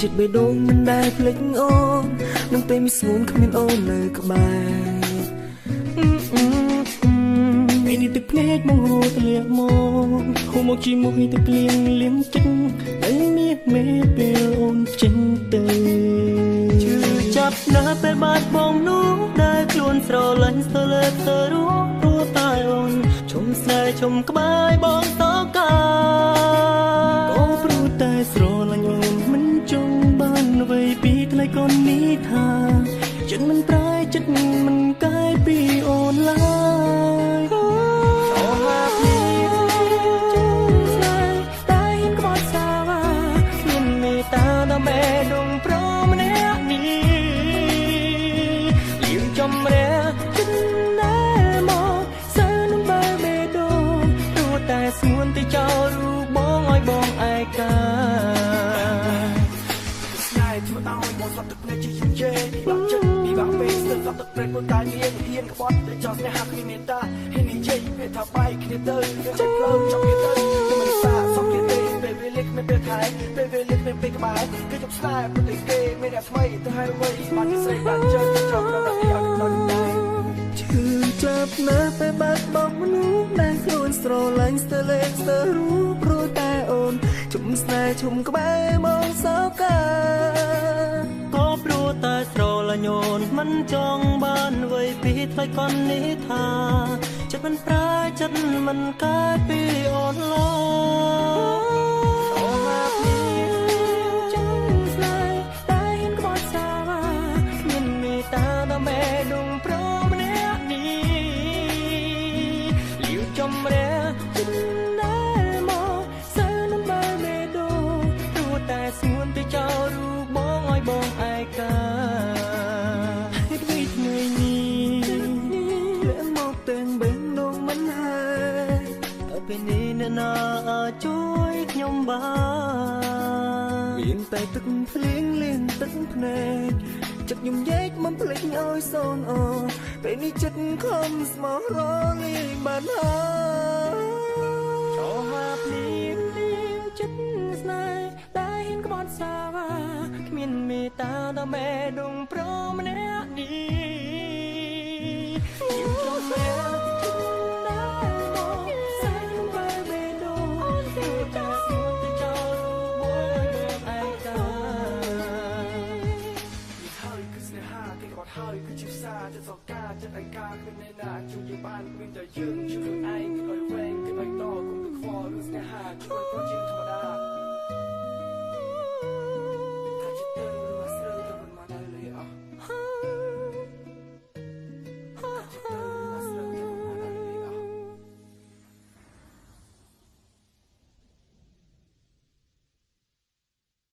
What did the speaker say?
ចិត្តបេះដូងមិនដែលភ្លេចអូននឹងពេលមានស្ងួនគ្មានអូននៅក្បែរពេលនេះទឹកភ្នែកមកហូរទលាក់មកហូរមកជាមួយទឹកភ្លៀងលៀមចិត្តដែលមានមេពេលអូនចេញទៅជឿចាប់ណាស់ពេលបាត់បងនោះដែលខ្លួនស្រលាញ់ស្ទើរស្ទើរព្រោះតែអូនជុំស្នេហ៍ជុំក្បែរបងតកាក៏ព្រោះតែស្រលាញ់អូនមិនចង់បានអ្វីពីថ្លៃកូននេះថាចិត្តមិនប្រែចិត្តមិនកែពីអូនឡើយស្ងួនទៅចោលរូបបងឲ្យបងឯកាស្នេហ៍ធ្វើឲ្យបងស្លាប់ទឹកភ្នែកជាយំជេរបាក់ចិត្តពីបាក់ពេលស្ទើរស្លាប់ទឹកព្រៃមួយតែមានហ៊ានក្បត់ទៅចោលស្នេហាគ្មានមេត្តាហ៊ាននិយាយពេលថាបែកគ្នាទៅចិត្តផ្លូវចង់គ្នាទៅមិនសាសំគ្នាទេពេលវេលាគ្មានពេលខែពេលវេលាគ្មានពេលក្បែរគឺជប់ស្នេហ៍ប្រទេសគេមានអ្នកថ្មីទៅហើយអ្វីបានជាស្រីបានចិត្តចង់ដល់តែឲ្យដល់ដែរឈឺចាប់ណាស់ពេលបាត់បង់មនុស្សដែលខ្លួនស្រឡាញ់ស្ទើរលេខស្ទើររូបព្រោះតែអូនជុំស្នេហ៍ជុំក្បែរមកសោកាក៏ព្រោះតែស្រឡាញ់អូនមិនចង់បានអ្វីពីថ្លៃកូននេះថាចិត្តមិនប្រែចិត្តមិនកែពីអូនឡើស្ងួនទៅចោលរូបបងឲ្យបងឯកាហេតុវិថ្ងៃនេះលាក់មកទាំងបេះដូងមិនហើយទៅពេលនេះអ្នកណាជួយខ្ញុំបានមានតែទឹកភ្លៀងលៀងទឹកភ្នែកចិត្តខ្ញុំញែកមិនភ្លេចឲ្យសូនអូពេលនេះចិត្តខំស្មោះរលីបានហើយចូលហាភ្លៀងចិត្តស្នេហ៍សាវាគ្មានមេត្តាដល់មេដងប្រម្នាក់នេះខ្ញុំចង់មែនដែរមកសាយក្នុងបែបបេះដូងអូនទៅតែស្ងួនទៅចោលមួយឯកាហើយគឺស្នេហាគេគាត់ហើយគឺជាផ្សារចិត្តសកាចិត្តឯកាគ្មានអ្នកណាជួយយើងបានគ្មានតែយើងជួយខ្លួនឯងគិតឲ្យវែងគិតឲ្យតគុំទៅខ្វល់រឿងស្នេហាជួយគាត់ជាធម្មតា